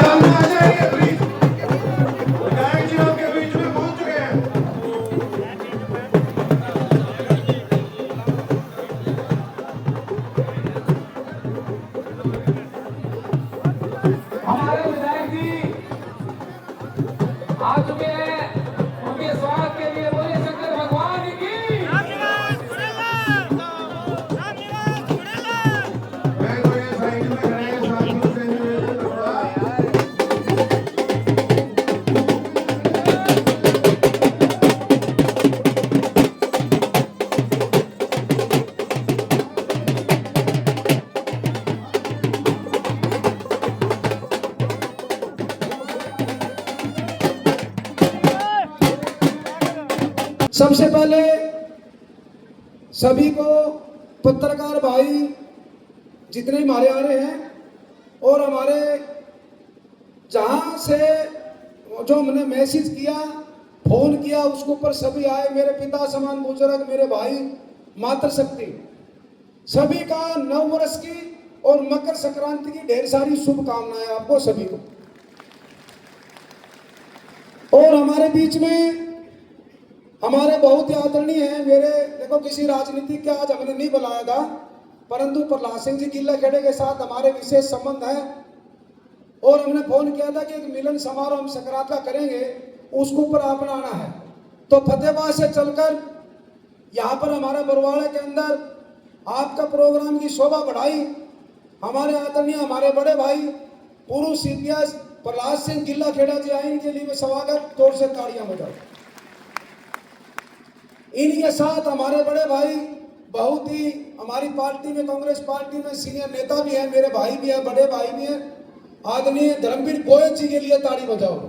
सामने आ जाइए प्लीज। विधायक जी आपके बीच में पहुंच चुके हैं। हमारे विधायक जी आ चुके हैं, उनके स्वागत के लिए बोलिए शंकर भगवान की। मैं तो ये साइड में खड़े हैं साथियों से निवेदन करूंगा। सबसे पहले सभी को पत्रकार भाई जितने हमारे आ रहे हैं और हमारे जहां से जो हमने मैसेज किया फोन किया उसके ऊपर सभी आए, मेरे पिता समान बुजुर्ग, मेरे भाई, मातृशक्ति, सभी का नव वर्ष की और मकर संक्रांति की ढेर सारी शुभकामनाएं आपको सभी को। और हमारे बीच में हमारे बहुत ही आदरणीय हैं मेरे, देखो किसी राजनीतिक का आज हमने नहीं बुलाया था, परंतु प्रहलाद सिंह जी किला खेड़े के साथ हमारे विशेष संबंध है और हमने फोन किया था कि एक मिलन समारोह हम संक्रांत का करेंगे, उसके ऊपर आपने आना है। तो फतेहाबाद से चलकर यहाँ पर हमारे बरवाड़े के अंदर आपका प्रोग्राम की शोभा बढ़ाई। हमारे आदरणीय हमारे बड़े भाई पूर्व CPS प्रहलाद सिंह किला खेड़ा जी आए, इनके लिए स्वागत, जोर से ताड़ियां बजाओ। इनके साथ हमारे बड़े भाई बहुत ही हमारी पार्टी में, कांग्रेस पार्टी में सीनियर नेता भी है, मेरे भाई भी है, बड़े भाई भी हैं, आदरणीय धर्मवीर गोयल जी के लिए ताड़ी बजाओ।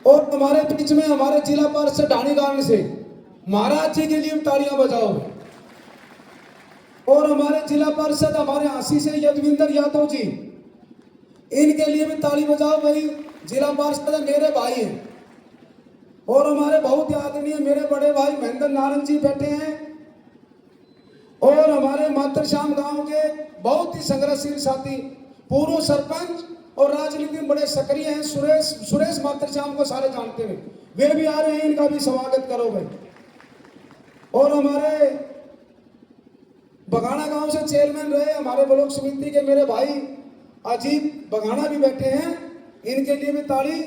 और हमारे बीच में हमारे जिला पार्षद ढाणीगांव से महाराज जी के लिए ताड़ियां बजाओ। और हमारे जिला पार्षद हमारे हांसी से यदविंदर यादव जी, इनके लिए भी ताड़ी बजाओ भाई, जिला पार्षद मेरे भाई हैं। और हमारे बहुत ही आदरणीय मेरे बड़े भाई महेंद्र नारायण जी बैठे हैं और हमारे मातरश्याम गांव के बहुत ही संघर्षशील साथी, पूर्व सरपंच और राजनीति में बड़े सक्रिय हैं, सुरेश मातरश्याम को सारे जानते हैं, वे भी आ रहे हैं, इनका भी स्वागत करो भाई। और हमारे बगाना गांव से चेयरमैन रहे हमारे ब्लॉक समिति के मेरे भाई अजीत बगाना भी बैठे हैं, इनके लिए भी ताड़ी।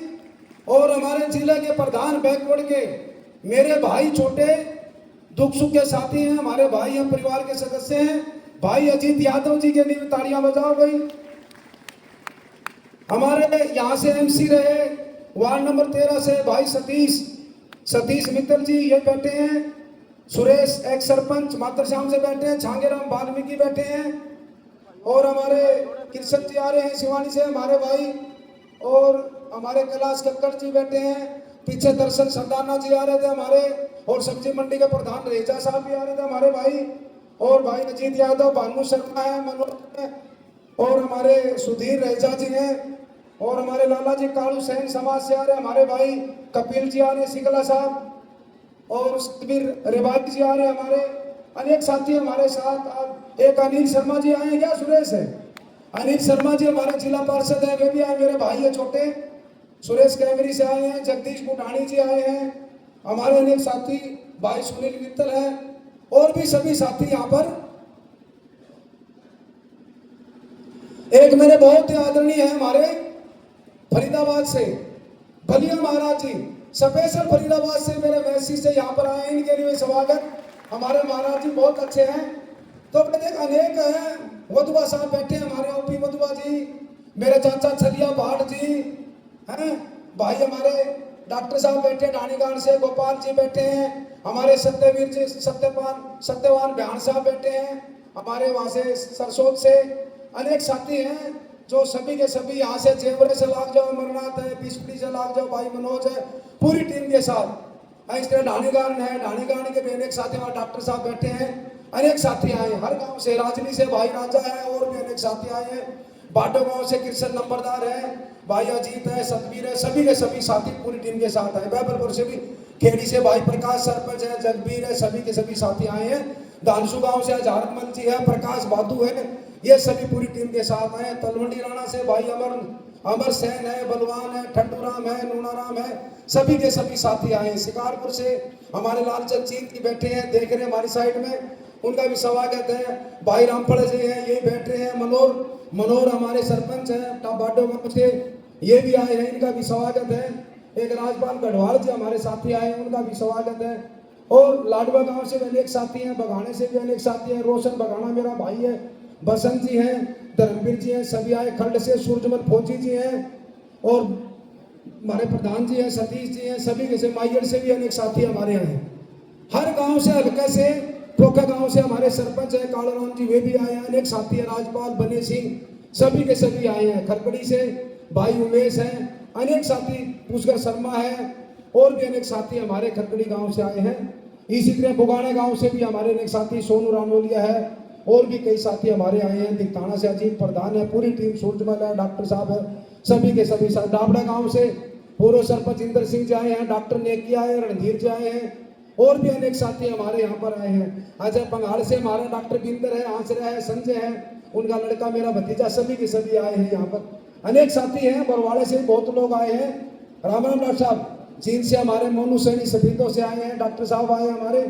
और हमारे जिले के प्रधान बैकवर्ड के मेरे भाई छोटे दुख सुख के साथी हैं, हमारे भाई हैं, परिवार के सदस्य हैं, भाई अजीत यादव जी के लिए भी ताड़ियां बजाओ भाई। हमारे यहाँ से MC रहे वार्ड नंबर 13 से भाई सतीश मित्तल जी ये बैठे हैं, सुरेश एक्स सरपंच मातरश्याम से बैठे हैं, छांगेराम वाल्मीकि बैठे हैं। और हमारे कृष्ण जी आ रहे हैं शिवानी से हमारे भाई, और हमारे कैलाश कक्कड़ जी बैठे हैं, पीछे दर्शन संदाना जी आ रहे थे हमारे, और सब्जी मंडी के प्रधान रेजा साहब भी आ रहे थे हमारे भाई, और भाई अजीत यादव, भानु शर्मा है, मनोज है, और हमारे सुधीर रेजा जी हैं, और हमारे लाला जी कालू सैन समाज से आ रहे हमारे भाई कपिल जी आ रहे, सिकला साहब, और शिविर रेवाड़ी जी आ रहे हमारे, अनेक साथी हमारे साथ। एक अनिल शर्मा जी आए हैं, क्या सुरेश है, अनिल शर्मा जी हमारे जिला पार्षद है, वे भी आए, मेरे भाई है छोटे, सुरेश कैमरी से आए हैं, जगदीश बुटानी जी आए हैं, हमारे अनेक साथी भाई सुनील मित्तल है, और भी सभी साथी यहाँ पर। एक मेरे बहुत ही आदरणीय है हमारे फरीदाबाद से बलिया महाराज जी, स्पेशल फरीदाबाद से मेरे मैसी से यहाँ पर आए, इनके लिए स्वागत। हमारे महाराज जी बहुत अच्छे हैं। तो देख अनेक हैं, वधुआ साहब बैठे हैं हमारे, OP वधुआ जी, मेरे चाचा छलिया भाट जी हैं, भाई हमारे डॉक्टर साहब बैठे ढाणीगांव से, गोपाल जी बैठे हैं, हमारे सत्यवीर जी सत्यवान भ्यान साहब बैठे हैं, हमारे वहाँ से सरसोद से अनेक साथी हैं, जो सभी के सभी यहाँ से जेवरे से लाग जाओ, अमरनाथ है, बिस्पड़ी से लाग जाओ, भाई मनोज है, पूरी टीम के साथ। इस तरह ढाणीगांव है, ढाणीगांव के भी अनेक साथी, वहाँ डॉक्टर साहब बैठे हैं, अनेक साथी आए हर गांव से, राजनी से भाई राजा है, और भी अनेक साथी आए हैं, बाटो गांव से कृष्ण नंबरदार है, भाई अजीत है, सतवीर है, सभी के सभी साथी पूरी टीम के साथ आए। बैबलपुर से भी खेड़ी से भाई प्रकाश सरपंच है, जगबीर है, सभी के सभी साथी आए हैं। दानसू गांव से झारखमल जी है, प्रकाश बादू है, ये सभी पूरी टीम के साथ आए। तलवंडी राणा से भाई अमर सेन है, बलवान है, ठंडूराम है, नूनाराम है, सभी के सभी साथी आए हैं। शिकारपुर से हमारे लालचंद जीत की बैठे हैं, देख रहे हैं हमारी साइड में, उनका भी स्वागत है। भाई रामफल जी हैं, ये बैठे हैं। मनोर हमारे सरपंच हैं बाडो गांव के, ये भी आए हैं, इनका भी स्वागत है। एक राजपाल गढ़वाल जी हमारे साथी आए हैं, उनका भी स्वागत है। और लाडवा गांव से भी अनेक साथी हैं, बघाने से भी अनेक साथी हैं। रोशन बघाना मेरा भाई है, बसंत जी हैं, धर्मवीर जी हैं, सभी आए। खंड से सूरजमल फौजी जी हैं और हमारे प्रधान जी हैं, सतीश जी हैं, सभी के से माइयर से भी अनेक साथी हमारे यहाँ हैं। हर गांव से, हल्का से, टोका गांव से हमारे सरपंच है कालाराम जी, वे भी आए हैं। अनेक साथी हैं, राजपाल बने सिंह, सभी के सभी आए हैं। खरकड़ी से भाई उमेश हैं, अनेक साथी, पुष्कर शर्मा है, और भी अनेक साथी हमारे खरकड़ी गांव से आए हैं। इसी तरह बुगाने गांव से भी हमारे अनेक साथी, सोनू रानोलिया है, और भी कई साथी हमारे आए हैं। दिगताना से अजीत प्रधान है, पूरी टीम, सूरजमल है, डॉक्टर साहब है, सभी के सभी साथ। डाबड़ा गांव से पूर्व सरपंच इंदर सिंह जी आए हैं, डॉक्टर नेकी आए, रणधीर जी आए हैं, और भी अनेक साथी हमारे यहाँ पर आए हैं। अजय पंगाड़ से हमारा डॉक्टर बिंदर है, आंसरा है, संजय है, उनका लड़का मेरा भतीजा, सभी के सभी आए हैं यहाँ पर। अनेक साथी हैं, बरवाड़े से बहुत लोग आए हैं। राम राम डॉक्टर साहब। जींद से हमारे मोनू सैनी सफीदों से आए हैं, डॉक्टर साहब आए हमारे।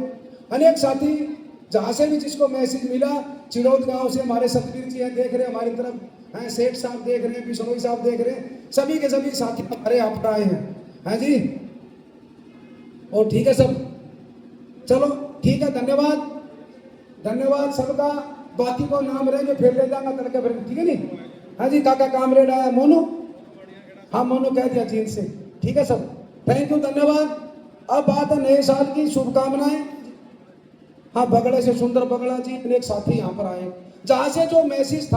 अनेक साथी जहाँ से भी जिसको मैसेज मिला, चिड़ौद गांव से हमारे सतवीर जी हैं, देख रहे हैं हमारी तरफ हैं, सेठ साहब देख रहे हैं, बिश्नोई साहब देख रहे हैं, सभी के सभी साथी हमारे यहाँ पर आए हैं जी। और ठीक है सब, चलो ठीक है, धन्यवाद सबका। बाकी को नाम रहे जो फिर ले जाऊंगा करके फिर, ठीक है नहीं। हाँ जी, काका कामरेड आया, मोनू, हाँ मोनू कह दिया जींद से, ठीक है सब, थैंक यू, धन्यवाद। अब बात है नए साल की शुभकामनाएं। हाँ, बगड़े से सुंदर बगड़ा जी, अनेक साथी यहाँ पर आए। जहाँ से जो मैसेज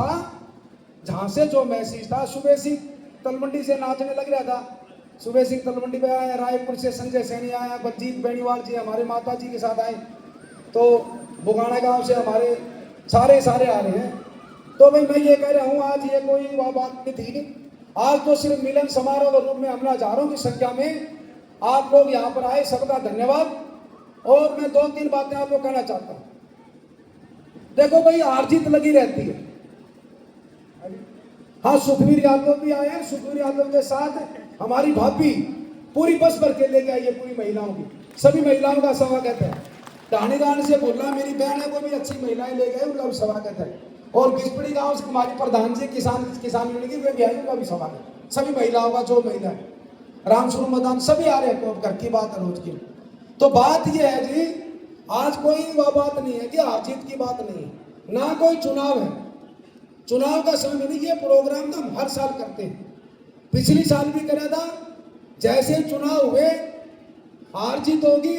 था, सुबह सिंह तलवंडी से नाचने लग रहा था, सुबह सिंह तलवंडी पे आया, रायपुर से संजय सैनी आया, बलजीत बेनीवाल जी हमारे माता जी के साथ आए, तो बुगाना गांव से हमारे सारे आ रहे हैं। तो भाई मैं ये कह रहा हूँ, आज ये कोई वह बात नहीं थी, आज तो सिर्फ मिलन समारोह के रूप में हम हजारों की संख्या में आप लोग यहाँ पर आए, सबका धन्यवाद। और मैं 2-3 बातें आपको कहना चाहता हूँ। देखो भाई, हार जीत लगी रहती है। हाँ, सुखवीर यादव भी आए हैं, सुखवीर यादव के साथ हमारी भाभी पूरी बस भर के लेके आई है, पूरी महिलाओं की, सभी महिलाओं का स्वागत है। ढाणीदान से बोला मेरी बहन है, वो भी अच्छी महिलाएं ले गए, उनका भी स्वागत है। और बिस्पड़ी गांव से हमारी प्रधान जी किसान यूनियन की, वे भी आई, उनका भी स्वागत। सभी महिलाओं का, जो महिला है, रामस्वरूप मैदान, सभी आ रहे हैं। तो घर की बात है, रोज की। तो बात यह है जी, आज कोई वह बात नहीं है कि हार जीत की बात नहीं है, ना कोई चुनाव है, चुनाव का समय नहीं। ये प्रोग्राम तो हम हर साल करते हैं, पिछली साल भी करा था। जैसे चुनाव हुए, हार जीत होगी,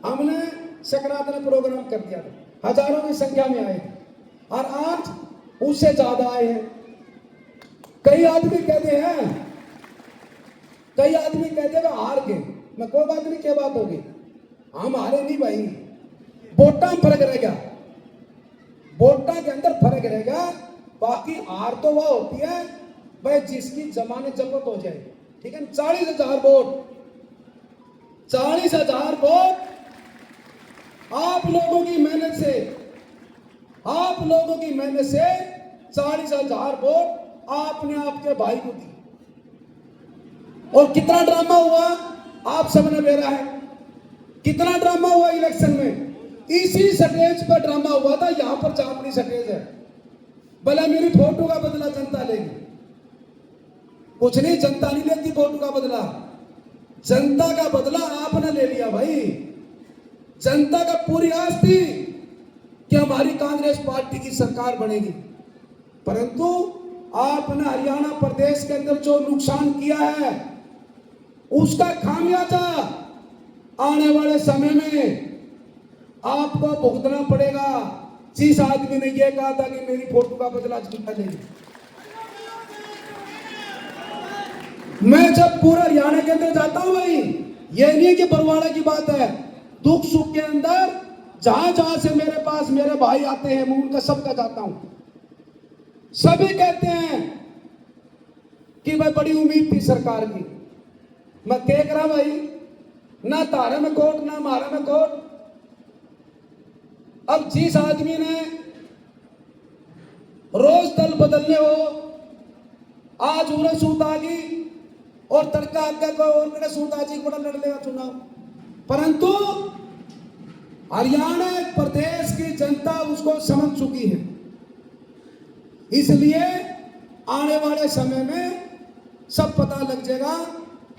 हमने सकारात्मक प्रोग्राम कर दिया था, हजारों की संख्या में आए, और आज उससे ज्यादा आए हैं। कई आदमी कहते हैं हार गए, मैं कोई बात नहीं, क्या बात होगी, हम हारे नहीं भाई, वोटा में फर्क रहेगा, वोटा के अंदर फर्क रहेगा। बाकी हार तो वह होती है भाई जिसकी जमानत जब्त हो जाए, ठीक है। 40,000 वोट, 40,000 वोट आप लोगों की मेहनत से 40,000 वोट आपने आपके भाई को दी। और कितना ड्रामा हुआ आप सबने बेरा है, कितना ड्रामा हुआ इलेक्शन में। इसी स्टेज पर ड्रामा हुआ था, यहां पर चापड़ी स्टेज है। भला मेरी फोटो का बदला जनता लेगी, कुछ नहीं, जनता नहीं लेती फोटो का बदला, जनता का बदला आपने ले लिया भाई। जनता का पूरी आस थी कि हमारी कांग्रेस पार्टी की सरकार बनेगी, परंतु आपने हरियाणा प्रदेश के अंदर जो नुकसान किया है, उसका खामियाजा आने वाले समय में आपको भुगतना पड़ेगा। जिस आदमी ने यह कहा था कि मेरी फोटो का बदला जनता लेगी, मैं जब पूरा हरियाणा के अंदर जाता हूं भाई, ये नहीं कि बरवाड़ा की बात है, दुख सुख के अंदर जहां जहां से मेरे पास मेरे भाई आते हैं, मैं उनका सबका जाता हूं। सभी कहते हैं कि भाई बड़ी उम्मीद थी सरकार की। मैं देख रहा भाई, ना तारे में कोट ना मारे में कोट। अब जिस आदमी ने रोज दल बदलने हो। आज उन्हें सूत आ गई और तड़का आगे को और कड़े सूत आ जी बड़ा लड़ लेगा चुनाव। परंतु हरियाणा प्रदेश की जनता उसको समझ चुकी है। इसलिए आने वाले समय में सब पता लग जाएगा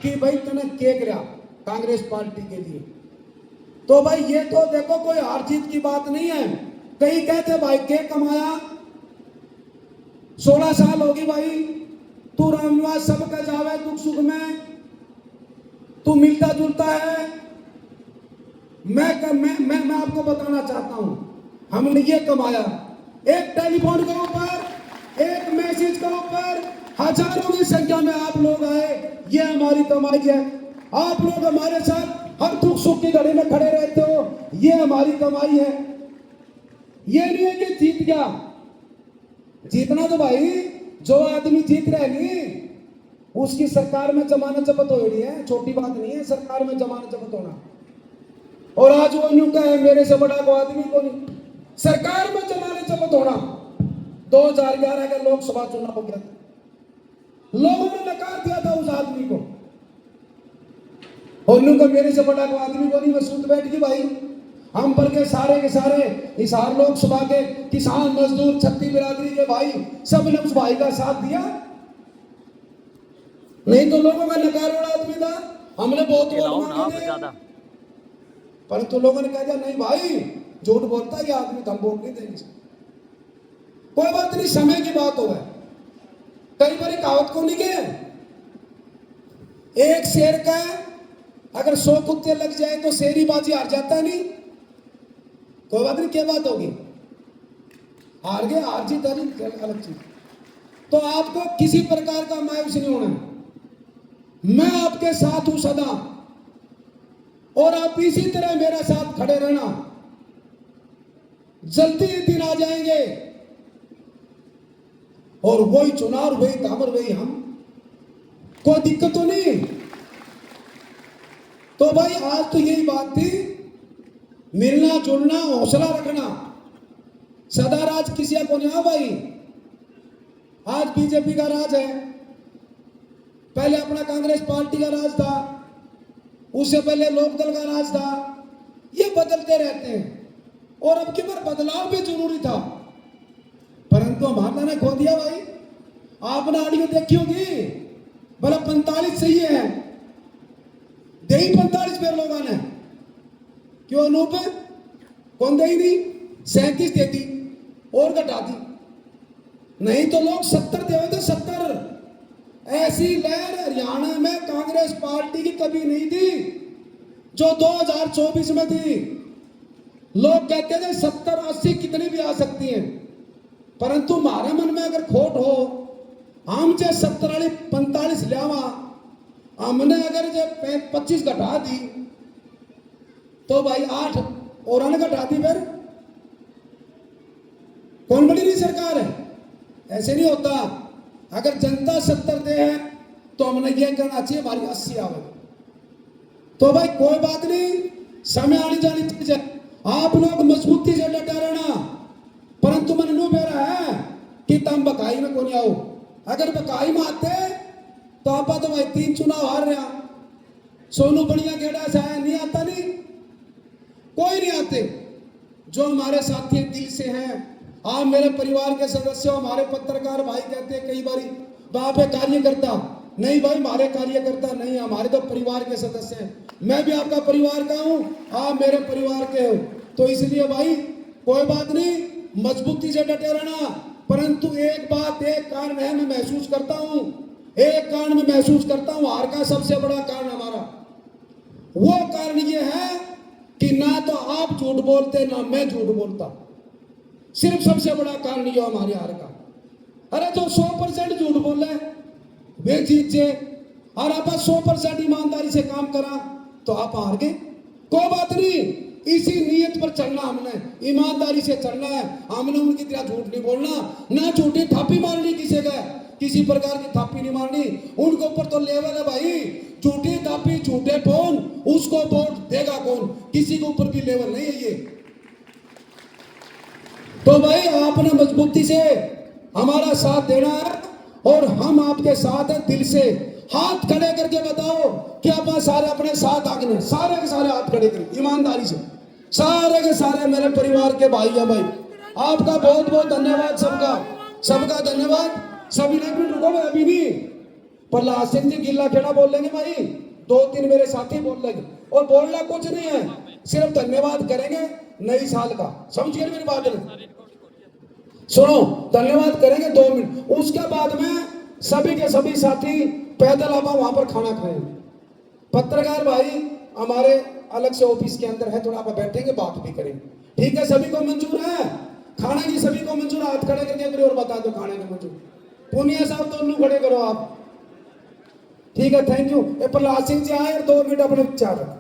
कि भाई तने क्या करा कांग्रेस पार्टी के लिए। तो भाई ये तो देखो कोई हार जीत की बात नहीं है। कई कहते भाई क्या कमाया, 16 साल होगी भाई, तू रामनिवास सबका जावे दुख सुख में, तू मिलता जुलता है। मैं आपको बताना चाहता हूं, हमने ये कमाया एक टेलीफोन के ऊपर, एक मैसेज के ऊपर हजारों की संख्या में आप लोग आए, ये हमारी कमाई है। आप लोग हमारे साथ हर दुख सुख की घड़ी में खड़े रहते हो, ये हमारी कमाई है। ये नहीं है कि जीत गया, जीतना तो भाई जो आदमी जीत रहा नहीं उसकी सरकार में जमानत जब्त हो रही है, छोटी बात नहीं है सरकार में जमानत जब्त होना। और आज वो न्यू का है मेरे से बड़ा को आदमी को नहीं, सरकार में जमानत जब्त होना। 2011 का लोकसभा चुनाव हो गया था, लोगों ने नकार दिया था उस आदमी को, और न्यू का मेरे से बड़ा को आदमी को नहीं। मैं सूत बैठ गई भाई, हम पर के सारे हिसार लोकसभा के किसान मजदूर छत्ती बिरादरी के भाई सब ने उस भाई का साथ दिया, नहीं तो लोगों का नकार वाला आदमी था। हमने बहुत वोट मांगे थे, परंतु लोगों ने कह दिया नहीं भाई झूठ बोलता है ये आदमी, तो हम वोट नहीं देंगे। कोई बात नहीं, समय की बात हो है। कई बार कहावत को नहीं गए, एक शेर का अगर 100 कुत्ते लग जाए तो शेरी बाजी हार जाता है नहीं। कोई बात नहीं, क्या बात होगी, हार गए, हार जीत अलग चीज। तो आपको किसी प्रकार का मायूस नहीं होना है, मैं आपके साथ हूं सदा, और आप इसी तरह मेरे साथ खड़े रहना। जल्दी ही दिन आ जाएंगे और वही चुनाव, वही कामर, वही हम, कोई दिक्कत तो नहीं। तो भाई आज तो यही बात थी, मिलना जुलना, हौसला रखना। सदा राज किसी को नहीं। हाँ भाई आज बीजेपी का राज है, पहले अपना कांग्रेस पार्टी का राज था, उससे पहले लोकदल का राज था। ये बदलते रहते हैं और अब की बार बदलाव भी जरूरी था, परंतु हमारा ने खो दिया भाई। आपने ऑडियो देखी होगी, बोला 45 सही है, दे ही 45 पे लोगों ने, क्यों अनूप कौन दे ही नहीं, 37 देती और घटा दी, नहीं तो लोग 70 दे थे 70। ऐसी लहर हरियाणा में कांग्रेस पार्टी की कभी नहीं थी जो 2024 में थी। लोग कहते थे 70-80 कितनी भी आ सकती हैं, परंतु हमारे मन में अगर खोट हो, हम चाहे 70-45 लियावा, हमने अगर जो 25 घटा दी तो भाई 8 और ने घटा दी, फिर कौन बड़ी नहीं सरकार है। ऐसे नहीं होता, अगर जनता 70 दे है तो हमने ये करना चाहिए हमारी 80 आवे। तो भाई कोई बात नहीं, समय आनी जानी चीज है, आप लोग मजबूती से डटे रहना। परंतु मन नु मेरा है कि तुम बकाई में कौन आओ, अगर बकाई में आते तो आप तो भाई 3 चुनाव हार रहा। सोनू बढ़िया गेड़ा से आया, नहीं आता नहीं, कोई नहीं आते। जो हमारे साथी दिल से हैं, आप मेरे परिवार के सदस्य हो, हमारे पत्रकार भाई कहते हैं कई बार बाप है कार्यकर्ता, नहीं भाई हमारे कार्यकर्ता नहीं, हमारे तो परिवार के सदस्य हैं। मैं भी आपका परिवार का हूं, आप मेरे परिवार के हो, तो इसलिए भाई कोई बात नहीं, मजबूती से डटे रहना। परंतु एक बात, एक कारण है, मैं महसूस करता हूं, एक कारण मैं महसूस करता हूं, हार का सबसे बड़ा कारण हमारा, वो कारण ये है कि ना तो आप झूठ बोलते ना मैं झूठ बोलता, सिर्फ सबसे बड़ा कारण ये हमारे हार का। अरे जो 100% झूठ बोल रहे वे जीत जे, और आप 100% ईमानदारी से काम करा तो आप हार गए। कोई बात नहीं, इसी नीयत पर चलना, हमने ईमानदारी से चलना है, हमने उनकी तरह झूठ नहीं बोलना, ना झूठी थापी मारनी किसी का, किसी प्रकार की थापी नहीं मारनी। उनके ऊपर तो लेवल है भाई, झूठी थापी झूठे फोन, उसको वोट देगा कौन, किसी के ऊपर भी लेवल नहीं है ये। तो भाई आपने मजबूती से हमारा साथ देना है और हम आपके साथ हैं। दिल से हाथ खड़े करके बताओ कि आप सारे अपने साथ आगे, सारे के सारे हाथ खड़े करें ईमानदारी से, सारे के सारे मेरे परिवार के भाई हैं भाई। आपका बहुत बहुत धन्यवाद, सबका सबका धन्यवाद। सभी ने एक मिनट रुको, मैं अभी नहीं, प्रहलाद सिंह जी गिल्ला खेड़ा बोल लेंगे भाई, 2-3 मेरे साथी बोल लेंगे, और बोलना कुछ नहीं है, सिर्फ धन्यवाद करेंगे नई साल का। समझिए मेरी बात ने, सुनो, धन्यवाद करेंगे 2 मिनट, उसके बाद में सभी के सभी साथी पैदल आप वहां पर खाना खाएंगे। पत्रकार भाई हमारे अलग से ऑफिस के अंदर है, थोड़ा आप बैठेंगे बात भी करेंगे, ठीक है? सभी को मंजूर है खाना की? सभी को मंजूर? हाथ खड़े करके एक और बता दो खाने को मंजूर। पुनिया साहब दोनों खड़े करो आप, ठीक है? Thank you. प्रहलाद सिंह जी आए, 2 मिनट अपने विचार रखें।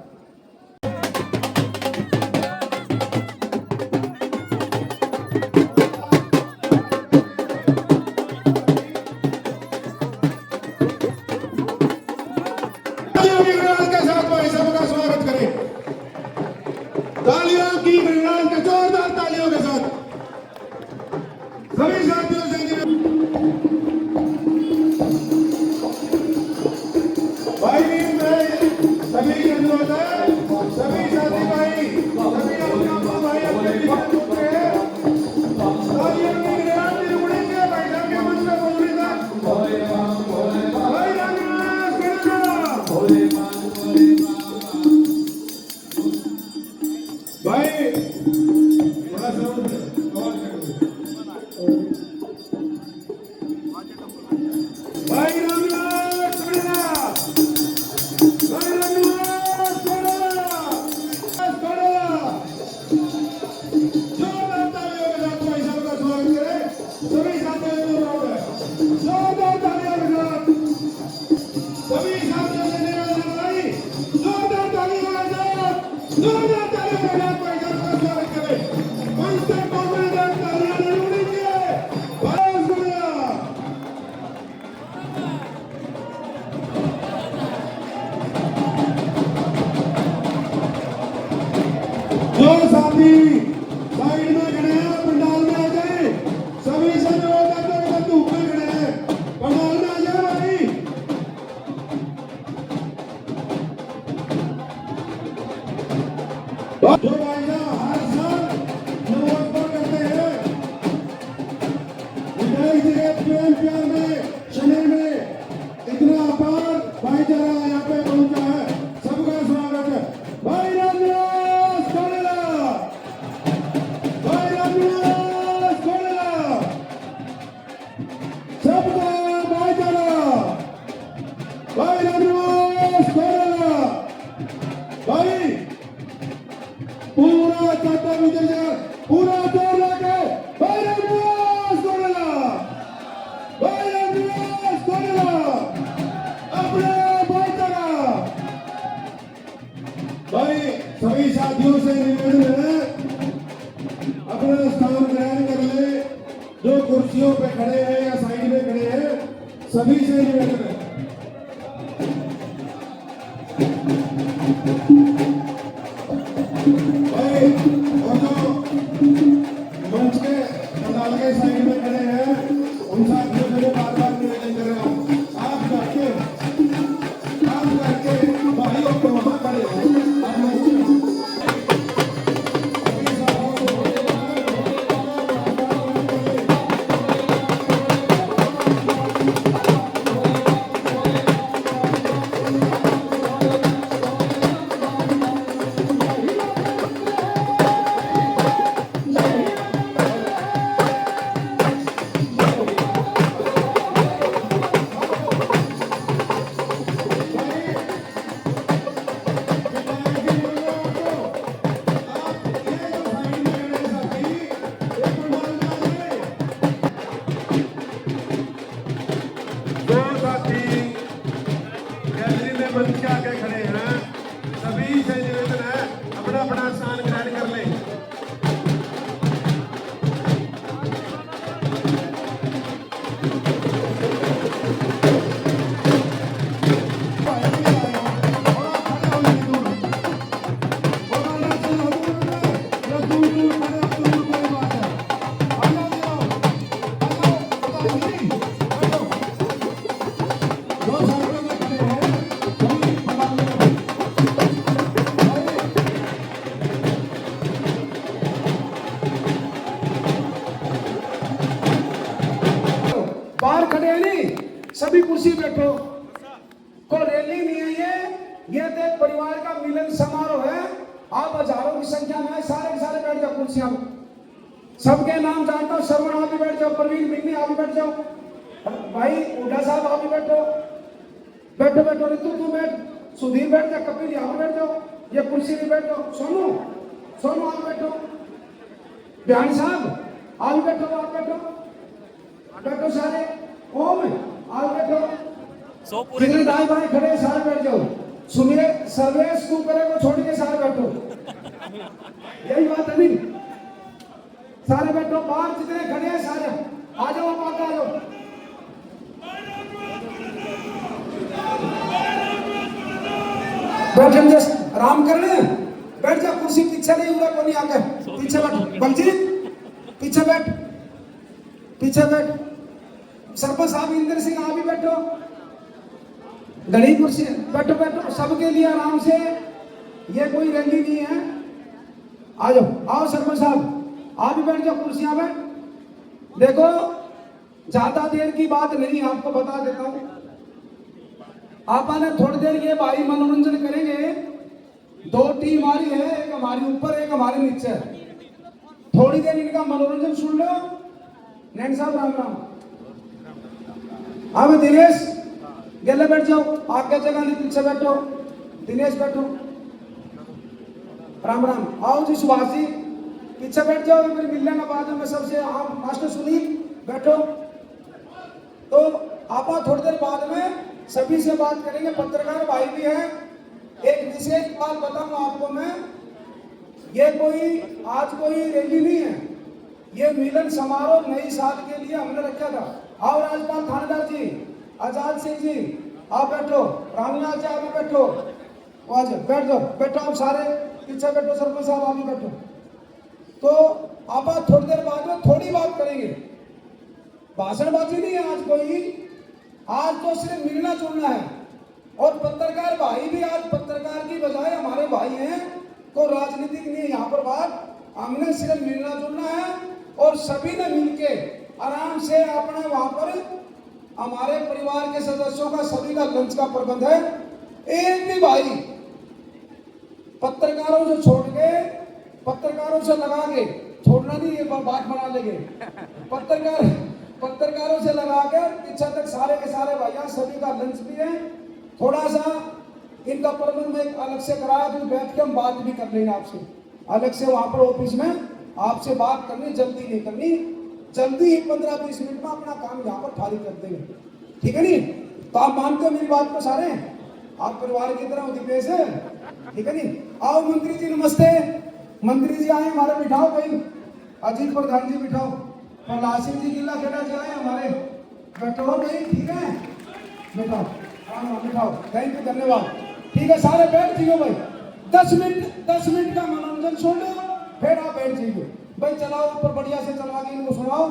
तालियों की गड़गड़ाहट के साथ भाई सबका स्वागत करें, तालियों की गड़गड़ाहट के, जोरदार तालियों के साथ सभी साथियों से भाई मैं सभी के अनुरोध है, सभी साथी भाई, सभी अपना भाई अपने पीछे होते हैं, तालियों की गड़गड़ाहट से उड़ेंगे भाई साहब के मंच पे पहुंचने तक। भाई रंगनाथ भाई बड़ा साउंड और भाई रंगनाथ सोना, भाई रंगनाथ सोना, जोरदार तालियों के साथ भाई सबका स्वागत करें, सभी साथियों को राउंड है, जोरदार तालियों के साथ सभी साथियों से निवेदन है भाई, जोरदार तालियों के साथ, जोरदार तालियों के साथ भाई सबका स्वागत करें। मंच से पहुंचने तक तालियां नहीं उड़ेंगी। भाई शुक्रिया। जो साथी साइड में खड़े हैं पंडाल में आ जाए, सभी से अनुरोध है जो धूप में खड़े हैं पंडाल में आ जाए भाई। जो भाई साहब हर साल नववर्ष करते हैं, विधायक जी के प्रेम प्यार में, शनि में इतना अपार भाईचारा यहाँ पे पहुंचा है, सबका स्वागत है। भाई रंगनाथ सोना, भाई रंगनाथ सोना, सबका भाईचारा, भाई रंगनाथ सोना, भाई पूरा चाटा विजय, पूरा जोर लगे, भाई रंगनाथ सोना, भाई रंगनाथ सोना, अपने भाईचारा। भाई सभी साथियों से निवेदन है अपना स्थान ग्रहण कर ले, जो कुर्सियों पे खड़े हैं या साइड में खड़े हैं, सभी से निवेदन है। भाई और जो मंच के पंडाल के साइड में खड़े हैं, उन साथियों से बार-बार निवेदन कर रहा हूं, आप करके भाइयों को वहां खड़े हो, आप लोग सभी कुर्सी बैठो। कोई रैली नहीं है ये तो एक परिवार का मिलन समारोह है। आप हजारों की संख्या में सारे के सारे बैठ जाओ कुर्सियां में। सबके नाम जानता हूँ। श्रवण आप भी बैठ जाओ, प्रवीण मिन्नी आप भी बैठ जाओ, भाई हुड्डा साहब आप भी बैठो, बैठो बैठो। ऋतु तू बैठ, सुधीर बैठ जा, कपिल यहाँ बैठ जाओ, ये कुर्सी में बैठ जाओ। सोनू सोनू आप बैठो, बिहान साहब आप बैठो, आप बैठो बैठो सारे। ओम आप बैठो, कितने दाई भाई खड़े सारे बैठ जाओ। सुनिए सर्वेश कुकरे को छोड़ के सारे बैठो, यही बात है नहीं, सारे बैठो। बाहर जितने खड़े हैं सारे आ जाओ, आप आगे आ जाओ। बैठ जा, आराम कर ले, बैठ जा कुर्सी पीछे नहीं हुआ कोई आगे, पीछे बैठ। बलजीत पीछे बैठ, पीछे बैठ। सरपंच साहब इंद्र सिंह आप भी बैठो, घड़ी कुर्सी बैठो बैठो सबके लिए आराम से, ये कोई रैली नहीं है। आ जाओ, आओ सरपंच साहब आप भी बैठ जाओ कुर्सियां में। देखो ज्यादा देर की बात नहीं, आपको बता देता हूं। आपने थोड़ी देर ये भाई मनोरंजन करेंगे। दो टीम हमारी है, एक हमारी ऊपर एक हमारे नीचे। थोड़ी देर इनका मनोरंजन सुन लो। नैन साहब राम राम। हाँ मैं दिनेश गले बैठ जाओ, आगे जगह नहीं पीछे बैठो। दिनेश बैठो, राम राम। आओ जी सुभाष जी पीछे बैठ जाओ, फिर मिलने के बाद में सबसे। आप मास्टर सुनील बैठो। तो आप थोड़ी देर बाद में सभी से बात करेंगे। पत्रकार भाई भी हैं। एक विशेष बात बताऊंगा आपको मैं, ये कोई आज कोई रैली नहीं है, ये मिलन समारोह नई साल के लिए हमने रखा था। आओ राज्यपाल थानेदार जी, आजाद सिंह जी आप बैठो, रामनाथ जी आप भी बैठो, आज बैठ जाओ, बैठो आप सारे पीछे बैठो। सरपंच साहब आप भी बैठो। तो आप थोड़ी देर बाद में थोड़ी बात करेंगे, भाषणबाजी नहीं है आज कोई, आज तो सिर्फ मिलना जुलना है। और पत्रकार भाई भी आज पत्रकार की बजाय हमारे भाई हैं, कोई राजनीतिक नहीं है यहाँ पर बात। हमने सिर्फ मिलना जुलना है और सभी ने मिलके आराम से अपने वहां पर हमारे परिवार के सदस्यों का सभी का लंच का प्रबंध है। एक भी भाई पत्रकारों से छोड़ के, पत्रकारों से लगा के छोड़ना नहीं, ये बात बना लेंगे। पत्रकारों से लगा कर पीछे तक सारे के सारे भैया सभी का लंच भी है। थोड़ा सा इनका प्रबंध एक अलग से कराया, तो बैठ के हम बात भी कर लेंगे आपसे अलग से वहां पर ऑफिस में। आपसे बात करनी, जल्दी नहीं करनी, जल्दी ही 15-20 मिनट में अपना काम यहाँ पर फारिग कर देंगे, ठीक है नहीं? तो आप मानते हो मेरी बात को सारे? आप परिवार की तरह दिपेश है, ठीक है नहीं? आओ मंत्री जी नमस्ते। मंत्री जी आए हमारे, बिठाओ भाई। अजीत प्रधान जी बिठाओ, प्रहलाद सिंह जी गिल्ला खेड़ा जी आए हमारे, बैठो भाई, ठीक है बैठाओ, हाँ बिठाओ, थैंक यू धन्यवाद। ठीक है सारे बैठ जाइए भाई, 10 मिनट का मनोरंजन सुन लो, फिर आप बैठ जाइए भाई। चलाओ ऊपर बढ़िया से चला के इनको सुनाओ।